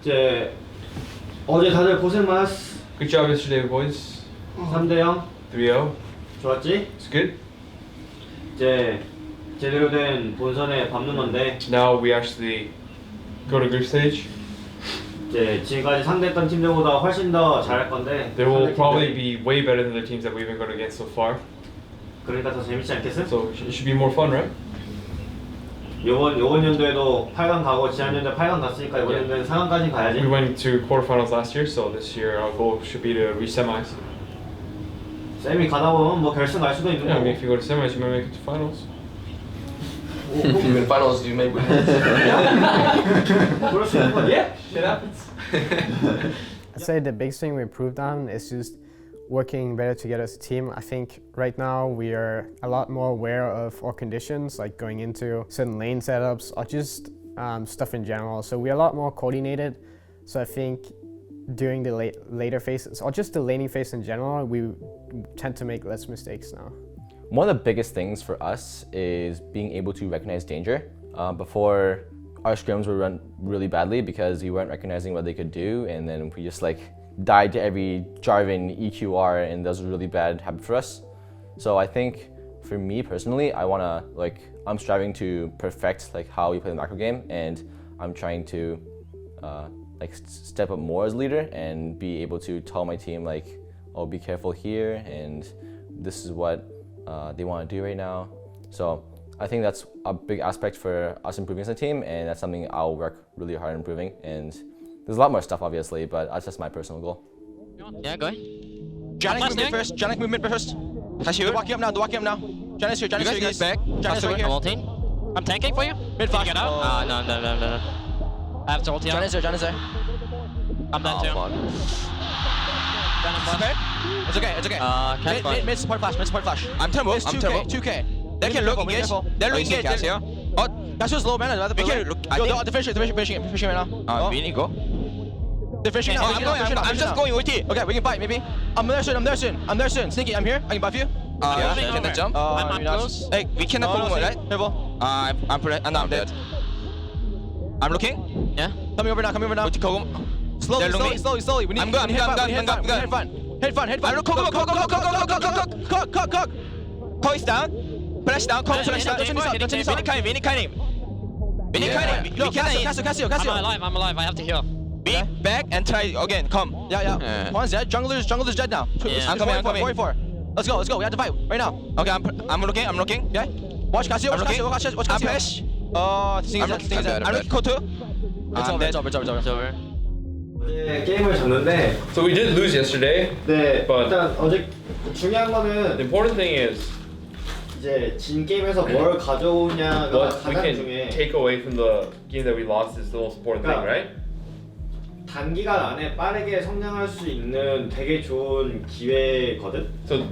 이제 어제 다들 고생 많았어. Good job yesterday, boys. 3대0 3-0. 좋았지? It's good. 이제 제대로 된 본선에 밟는 건데 Now we actually go to group stage. 이제 지금까지 상대했던 팀들보다 훨씬 더 잘할 건데 They will 상대 probably 팀들이- be way better than the teams that we've been going against so far. 그러니까 더 재밌지 않겠어? So it should be more fun, right? 요번 연도에도 8강 가고 지난 연도에 8강 갔으니까 이번 연도에는 4강까지 가야지. We went to quarterfinals last year, so this year our goal should be to reach semis. 세미 가다 보면 뭐 결승 갈 수도 있는 Yeah, I mean, 거고. if you go to semis, you might make it to finals. If you win finals, you may win. 그럴 수 있는 거지? Shit happens. I'd say the biggest thing we improved on is just working better together as a team. I think right now we are a lot more aware of our conditions, like going into certain lane setups or just stuff in general. So we're a lot more coordinated. So I think during the later phases, or just the laning phase in general, we tend to make less mistakes now. One of the biggest things for us is being able to recognize danger. Before, our scrims would run really badly because we weren't recognizing what they could do, and then we just like died to every Jarvan EQR, and that was a really bad habit for us. So I think for me personally, I'm striving to perfect like how we play the macro game, and I'm trying to step up more as a leader and be able to tell my team like, oh, be careful here, and this is what they want to do right now. So I think that's a big aspect for us improving as a team, and that's something I'll work really hard on improving. And there's a lot more stuff obviously, but that's just my personal goal. Yeah, go ahead. Janik movement first. Janik movement first. They're walking up now. They're walking up now. Janet's here. Janet's here, guys. Back. Janet's right here. I'm ulting. I'm tanking for you. Mid flash. Get out. No. I have to ult here. Janet's there. Janet's there. I'm done too. It's okay. It's okay. It's okay. Catch fire. Mid support flash. Mid support flash. I'm turbo. It's I'm 2K. turbo. 2K. They can look engage. They're looking engage. Here. Oh, Cassio's low, man. we can look. I think. They're finishing right now. Vinny, go. They're finishing now. I'm just going ulti. Okay, we can fight maybe. I'm there soon. Sneaky, I'm here. I can buff you. Yeah. moving Can I over. jump? I'm you're not. close. Hey, we cannot go more, right? Careful. I'm dead. I'm looking. Yeah. Coming over now. Ulti go. Slowly. We need. I'm good. Hit front. I'm look. Cook. Cook is down. Flash down. Cook flash down. Vinny kiting. Look, Cassio. I'm alive. I have to heal. Be back and try again. Come. Yeah. One's dead. Jungler's dead now. Yeah. I'm coming. 44. Let's go. We have to fight right now. Okay, I'm looking. Okay. Watch Cassio. I'm looking. Watch I'm Cassio. flash. Thing is I'm looking. Cook too. It's over. It's over. 어제 게임을 졌는데 So we did lose yesterday. 네, But- 일단 어제 중요한 The 거는 important thing is 이제 진 게임에서 뭘 가져오냐가 what we 가장 can 중요해. take away from the game that we lost is the most important thing, right? 단기간 안에 빠르게 성장할 수 있는 되게 좋은 기회거든. So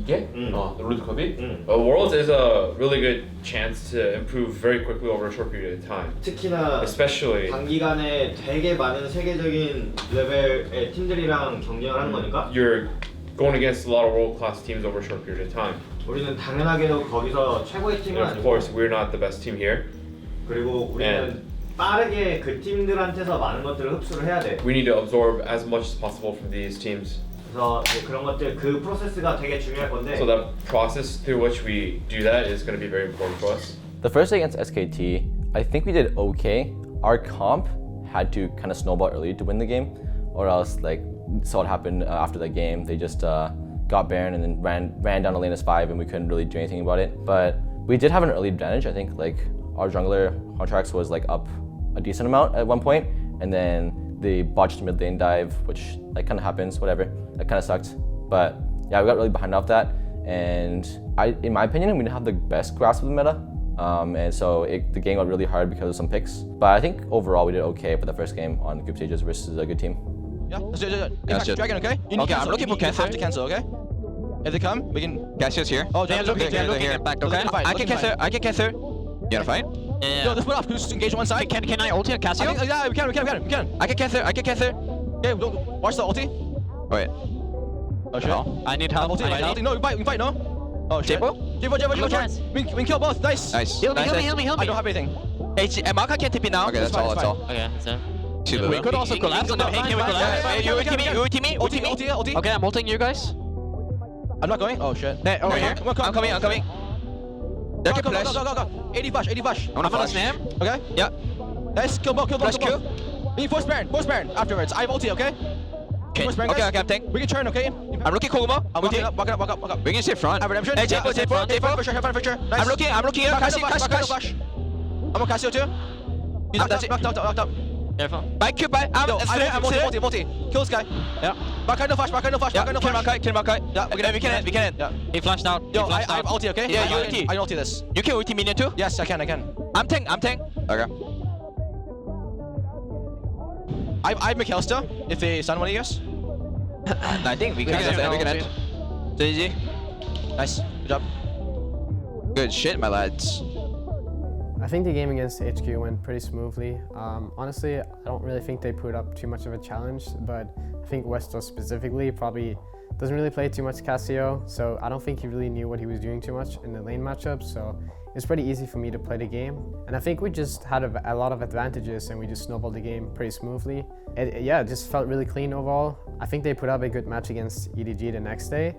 이게 the root copy. 응. Worlds is a really good chance to improve very quickly over a short period of time. 특히나 Especially 단기간에 되게 많은 세계적인 레벨의 팀들이랑 경쟁을 하는 거니까 you're going against a lot of world-class teams over a short period of time. 우리는 당연하게도 거기서 최고의 팀은 And of 아니고 course, we're not the best team here. 그리고 우리는 빠르게 그 팀들한테서 많은 것들을 흡수를 해야 돼. We need to absorb as much as possible from these teams. 그래서 이제 그런 것들 그 프로세스가 되게 중요할 건데 So that process through which we do that is going to be very important for us. The first day against SKT, I think we did okay. Our comp had to kind of snowball early to win the game, or else like saw what happened after the game. They just got Baron and then ran down the lane as 5, and we couldn't really do anything about it. But we did have an early advantage. I think like our jungler contracts was like up a decent amount at one point, and then they botched mid lane dive, which like kind of happens. Whatever, that kind of sucked. But yeah, we got really behind off that, and in my opinion, we didn't have the best grasp of the meta. And so the game got really hard because of some picks. But I think overall we did okay for the first game on group stages versus a good team. Yeah, let's do it. Let's do it. Dragon, okay? You need Okay, to I'm cancel. looking for You have cancel. to cancel, okay? If they come, we can. Cassius here. Oh, they're looking. They're here. Back, Okay. I can cancel. You wanna fight? Yeah. No, let's put off. Who's engage one side? Can I ult here, Cassio? Yeah, we can. I can cancel. Okay, watch the ulti. Wait. Oh shit. No. I need help. Ulti. No, we can fight, no? Oh shit. Jabo? Jabo. chance. We can kill both. Nice. Nice. Heal me. I don't have anything. Hey, Mark can TP now. Okay, that's all. fine, That's it's all. Okay, so We could also collapse on them. Hey, can we collapse? You ulti me. Ulti. Okay, I'm ulting you guys. I'm not going. Oh shit. Hey, over here. I'm coming. There Go, can go, flash. go. 80 flash. I'm gonna snap. Okay? Yeah. Nice. Kill ball. Flash Q. We need force Baron afterwards. I have ulti, okay? Okay, Force Baron, guys. okay, I'm tank. We can turn, okay? I'm looking Koguma. I'm walking up. We can stay front. I have redemption. Hey, J4. Have fun for sure. Nice. I'm looking here. Cassie. I'm on Cassio too. He's knocked up. Careful. Bye, Q, bye. I'm multi. Kill this guy. Yeah. Back no flash. Kill Makai. Yeah, We can end. Yeah. He flashed out. Yo, I have ulti, okay? Yeah, you ulti. I ulti this. You can ulti minion too? Yes, I can. I'm tank. Okay. I have Mikhail still, if they stun one of you guys. I think we can end. So easy. Nice. Good job. Good shit, my lads. I think the game against HQ went pretty smoothly. Honestly, I don't really think they put up too much of a challenge, but I think Westo specifically probably doesn't really play too much Cassio, so I don't think he really knew what he was doing too much in the lane matchup, so it's pretty easy for me to play the game. And I think we just had a lot of advantages and we just snowballed the game pretty smoothly. It just felt really clean overall. I think they put up a good match against EDG the next day,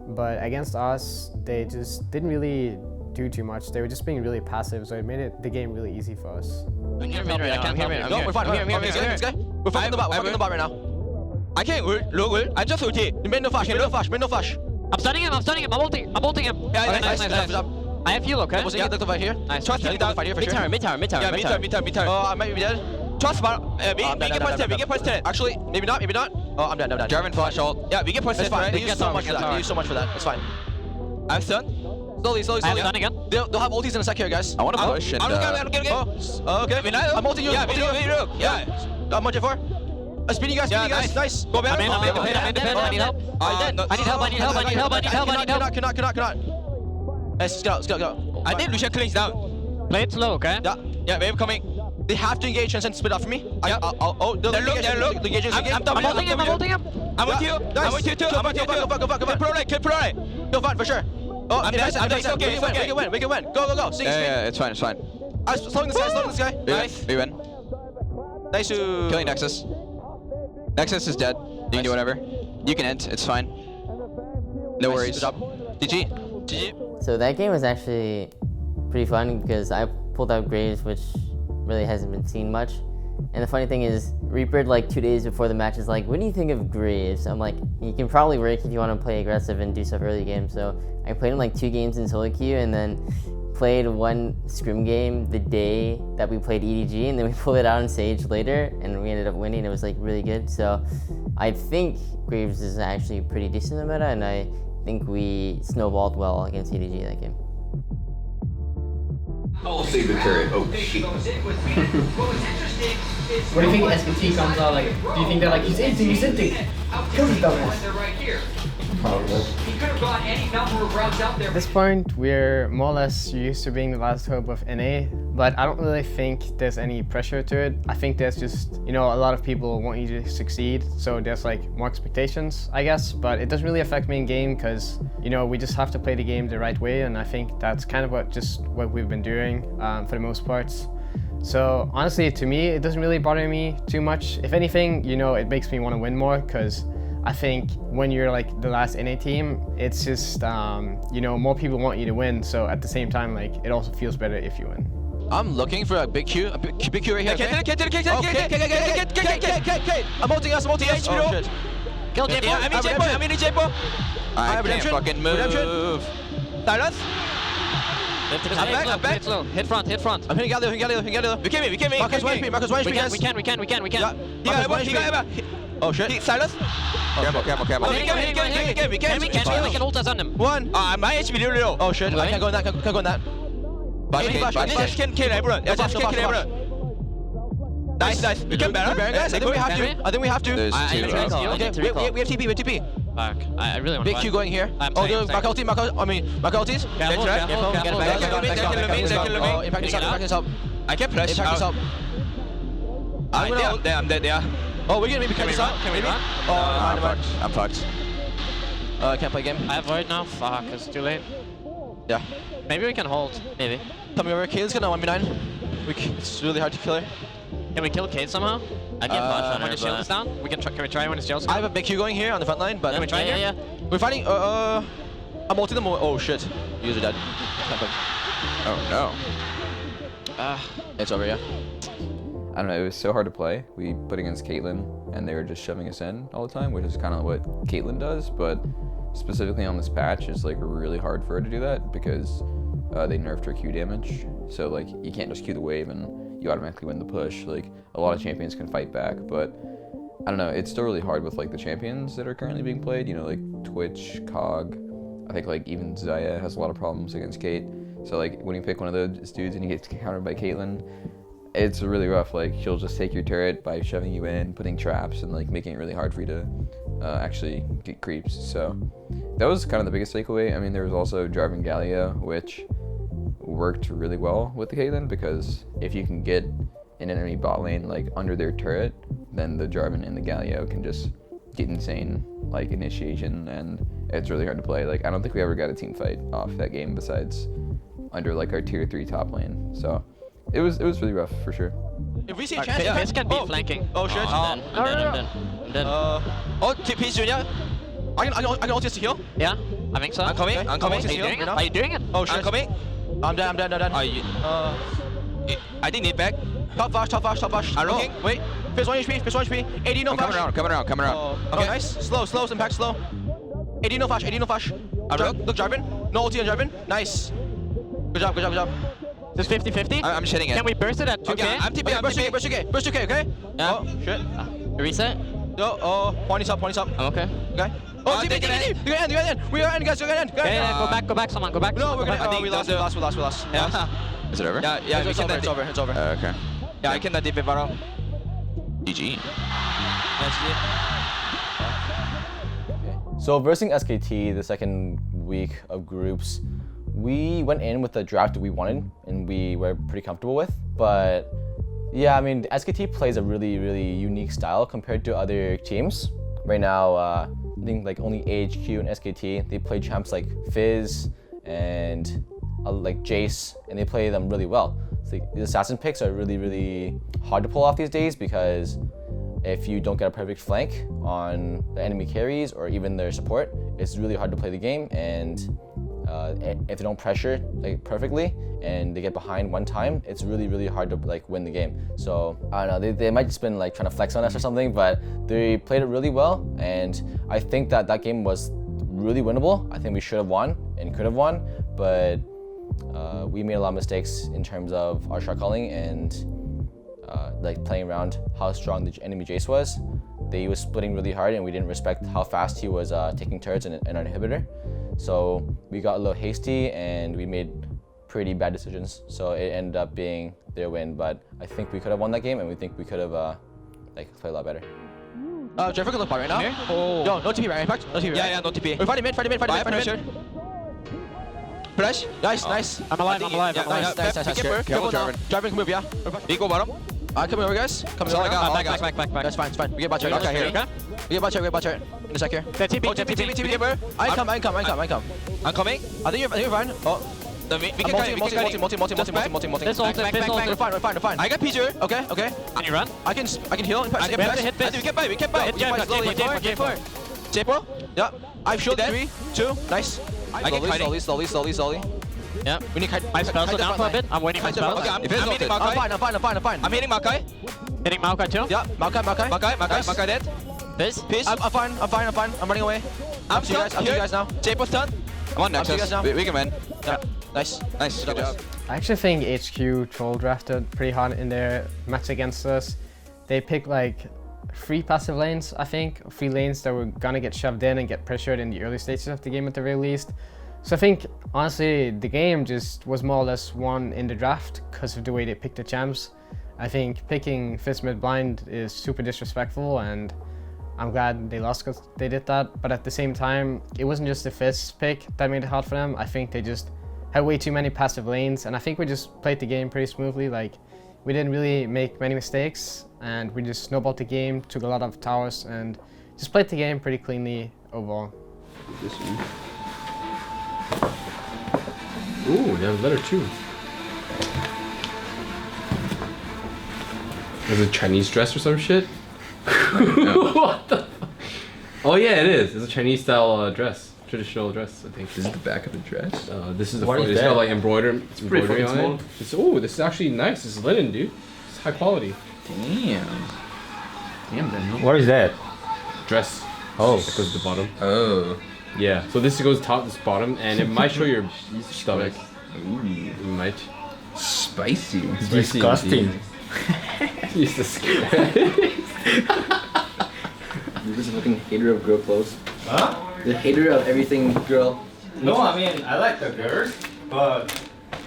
but against us, they just didn't really do too much. They were just being really passive, so it made the game really easy for us. I'm here right now. No, we're fine. This guy. We're fucking the bot. We're fucking the bot right now. I can't ult. I just ulti. Mid no flash. I'm stunning him. I'm ulting him. Yeah, Nice. I have heal, okay? Was he the fight here? Nice. Trust me. Fight here for sure. Mid tower. Yeah, mid-turn. Oh, I might be dead. Trust me. We get plus 10. Actually, maybe not. Oh, I'm dead. German flash ult. Yeah, we get plus 10. It's fine. They They use get so tower, much they for get that. tower. They use so much for that. It's fine. I'm stunned. Slowly. I have stun again. They'll have ultis in a sec here, guys. I want to push and. I'm looking. Oh, okay. I'm ulting you. Yeah, we do. Yeah. I'm on J4. Speedy guys. Nice. Go back. I'm in. I need help. I need help. Cannot. Nice, let's go. I think Lucian cleans down. Play it slow, okay? Yeah, wave coming. They have to engage and send split up for me. Yeah. They're look. The engage is I'm ulting him. I'm with you. Nice. I'm with you too. Go back. Kill pro right. Go fine for sure. Oh, I'm dead. It's okay. We can win. Go. See, Yeah, it's fine. slowing this guy. Nice. We win. Nice to Killing Nexus. Nexus is dead. You can do whatever. You can end. It's fine. No worries. Good job. GG. So that game was actually pretty fun because I pulled out Graves, which really hasn't been seen much. And the funny thing is, Reaper, like 2 days before the match, is like, what do you think of Graves? I'm like, you can probably work if you want to play aggressive and do stuff early game. So I played him like 2 games in solo queue and then played 1 scrim game the day that we played EDG, and then we pulled it out on Sage later and we ended up winning. It was like really good. So I think Graves is actually pretty decent in the meta, and I think we snowballed well against EDG that game. I'll save the turret. Oh shit. What do you think SPT comes out like? Do you think they're like, he's inting, kill this dumbass? Probably. At this point, we're more or less used to being the last hope of NA, but I don't really think there's any pressure to it. I think there's just, a lot of people want you to succeed, so there's like more expectations, I guess, but it doesn't really affect me in game because, we just have to play the game the right way, and I think that's kind of what we've been doing for the most parts. So honestly, to me, it doesn't really bother me too much. If anything, it makes me want to win more because I think when you're like the last NA team, it's just, more people want you to win. So at the same time, like, it also feels better if you win. I'm looking for a big Q right here. Get. I'm ulting us. Oh shit. Kill J4. I'm in J4. I I have can't redemption. fucking move. Silence. I'm back. Slow. Hit front. I'm hitting Galileo. We came in. Marcus Wayne, We can. He got Eva. Oh shit. Silence. Careful. We can. We can ult us on them. One. My HP real. Oh shit. I can't go in that. Just kill everyone. Just kill everyone. Nice. We can better. Guys, I think we have to. There's I two. need to recall. Okay, we have TP. Fuck. I really want to Big Q going here. I'm Oh, staying, the Marco ultis. Careful. Oh, impact is up. I can flash. Impact is up. I'm dead. Yeah. Oh, we're gonna maybe catch this up. Can we run? Oh, I'm fucked. I can't play game. I have void now. Fuck. It's too late. Yeah. Maybe we can hold. Maybe. Tell me over. Kaylee's gonna 1v9. It's really hard to kill her. Can we kill Kate somehow? I can flash on when her, the shield is but... down. Can we try when his shield's I down? have a big Q going here on the front line, but Yeah, we're trying yeah. We're fighting. I'm ulting them. Oh shit. User dead. Oh no. It's over, yeah. I don't know, it was so hard to play. We put against Caitlyn, and they were just shoving us in all the time, which is kind of what Caitlyn does, but specifically on this patch, it's like really hard for her to do that because they nerfed her Q damage. So like, you can't just Q the wave and you automatically win the push. Like, a lot of champions can fight back, but I don't know, it's still really hard with like the champions that are currently being played, you know, like Twitch, Cog. I think like even Zaya has a lot of problems against Kate. So like, when you pick one of those dudes and he gets countered by Caitlyn, it's really rough. Like, she'll just take your turret by shoving you in, putting traps, and like making it really hard for you to actually get creeps. So that was kind of the biggest takeaway. I mean, there was also Jarvan Galio, which worked really well with the Caitlyn, because if you can get an enemy bot lane like under their turret, then the Jarvan and the Galio can just get insane like initiation, and it's really hard to play. Like, I don't think we ever got a team fight off that game besides under like our tier 3 top lane. So it was really rough for sure. If we see a chance, Fizz can be flanking. Oh shit. I'm dead. Oh, TP Junior. I can ult this to heal. Yeah, I think so. I'm coming. I'm coming. Are you doing it? Are you doing it? Oh shit. I'm coming. I'm dead. I think need back. Top flash. I'm looking. Wait. Fizz 1 HP. 80 no flash. Coming around. Okay, nice. Slow, impact slow. 80 no flash. Look, Jarvan. No ulti on Jarvan. Nice. Good job. This 50-50? I'm shitting it. Can we burst it at 2k? Okay, I'm TP. Burst 2k, okay? Yeah. Oh, shit. Reset? No, points up. I'm okay. Okay. Oh, TP. You can end. We are end, guys. You can end. Yeah, go back, someone, go back. No, we're Go gonna. back. Oh, we lost. Yeah. Is it over? Yeah, it's over. Okay. Yeah, I cannot dip it, Varo. GG. So versing SKT, the second week of groups, we went in with the draft we wanted and we were pretty comfortable with. But yeah, I mean, SKT plays a really unique style compared to other teams. Right now, I think like only AHQ and SKT, they play champs like Fizz and like Jace, and they play them really well. So the assassin picks are really hard to pull off these days, because if you don't get a perfect flank on the enemy carries or even their support, it's really hard to play the game. And if they don't pressure like perfectly and they get behind one time, it's really hard to like win the game. So I don't know, they might just been like trying to flex on us or something, but they played it really well, and I think that game was really winnable. I think we should have won and could have won, but we made a lot of mistakes in terms of our shot calling and like playing around how strong the enemy Jace was. They was splitting really hard, and we didn't respect how fast he was taking turrets and our inhibitor. So we got a little hasty and we made pretty bad decisions. So it ended up being their win, but I think we could have won that game, and we think we could have like played a lot better. Jeffrey can look right now. Oh. Yo, no TP, right? Impact? No TP, right? Yeah, no TP. We're fighting mid. Flash. Nice. I'm alive. Careful, Jarvan can move, yeah. We go bottom. Come over, guys. Come over. Back. That's fine. We get bot We got here. here. We get bot here. In a sec here. They're TP. I come. I'm coming. I think you're fine. Oh. We can carry. Multi. This ulted. We're fine. I got Peter. Okay. Can you run? I can hit. I can hit Fizz. We can buy. J4. J4. Yeah. I've shot Dead. 3, 2. Nice. I get kiting. Slowly. Yeah. We need kite. My spells are down for a bit. I'm waiting for spells. Okay, I'm If it's hitting ulted. Maokai. I'm fine. I'm hitting Maokai. Hitting Maokai too. Yeah. Maokai. Nice. Maokai dead. This. Peace. I'm fine. I'm running away. I'm Up to you guys now. J-Post done. I'm on Up to you Nexus. guys now. We can win. Yeah. Nice. Good job. I actually think HQ troll drafted pretty hard in their match against us. They picked like 3 passive lanes, I think, 3 lanes that were gonna get shoved in and get pressured in the early stages of the game at the very least. So I think, honestly, the game just was more or less won in the draft because of the way they picked the champs. I think picking Fizz mid blind is super disrespectful, and I'm glad they lost because they did that. But at the same time, it wasn't just the Fizz pick that made it hard for them. I think they just had way too many passive lanes, and I think we just played the game pretty smoothly. Like, we didn't really make many mistakes, and we just snowballed the game, took a lot of towers, and just played the game pretty cleanly overall. Ooh, they have a better too. Is it a Chinese dress or some shit? What the? Oh yeah, it is. It's a Chinese style dress, traditional dress. I think. This is the back of the dress. This is the What front. is It's got that? like embroidery pretty on fucking it. Oh, this is actually nice. This is linen, dude. It's high quality. Damn. Damn, Daniel. What is that? Dress. Oh. That goes to the bottom. Oh. Yeah. So this goes top, this bottom, and it might show your stomach. Ooh. It might. Spicy. Spicy Disgusting. He's disgusting. You're just a fucking hater of girl clothes. Huh? The hater of everything girl. No, I mean I like the girls, but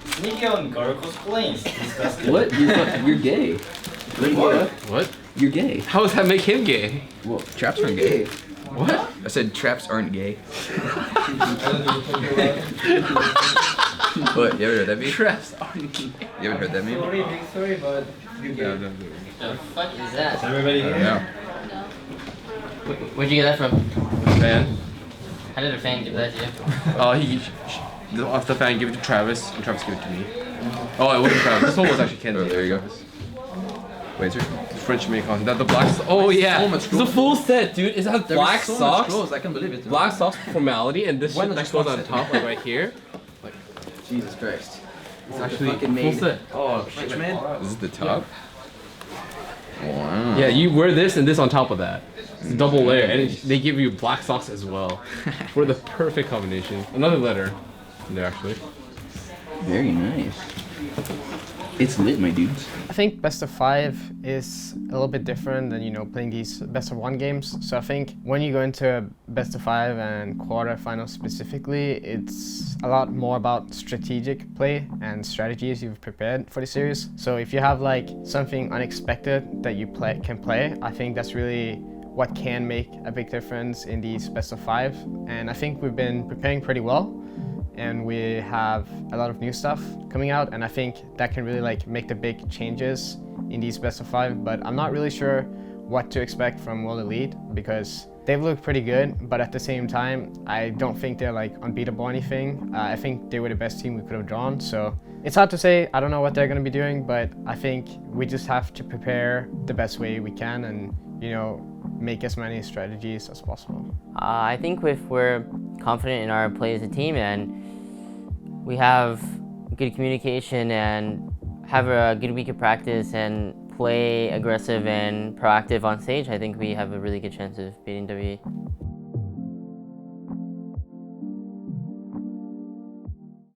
sneaky on girl cosplaying is disgusting. What? You're gay. What? What? You're gay. How does that make him gay? Well, traps aren't gay. What? I said traps aren't gay. What? You ever heard that meme? Traps aren't gay. You haven't heard that meme? Sorry, big story, but you get No. The fuck is that? everybody here. No. Where'd you get that from? Man. How did a fan give that to you? Oh, off the fan, give it to Travis, and Travis gave it to me. Oh, it wasn't Travis. This one was actually Kenzie. Oh, there you go. Wait, sir. French made content. That the black. Oh yeah. so much It's a full set, dude. It has black so socks. Much scrolls, I can believe it. Black socks for formality, and this Why shit not that just goes one on set? top, like right here. Jesus Christ. It's actually fucking full made. set. Oh, shit, man. This is the top. Wow. Yeah, you wear this and this on top of that. It's a double layer, and they give you black socks as well. For the perfect combination. Another letter in there, actually. Very nice. It's lit, my dudes. I think best of 5 is a little bit different than, playing these best of 1 games. So I think when you go into a best of 5 and quarterfinals specifically, it's a lot more about strategic play and strategies you've prepared for the series. So if you have like something unexpected that you can play, I think that's really what can make a big difference in these best of 5. And I think we've been preparing pretty well. And we have a lot of new stuff coming out, and I think that can really make the big changes in these best of 5. But I'm not really sure what to expect from World Elite because they've looked pretty good, but at the same time I don't think they're unbeatable or anything. I think they were the best team we could have drawn, so it's hard to say. I don't know what they're going to be doing, but I think we just have to prepare the best way we can and make as many strategies as possible. I think if we're confident in our play as a team and we have good communication and have a good week of practice and play aggressive and proactive on stage, I think we have a really good chance of beating WE.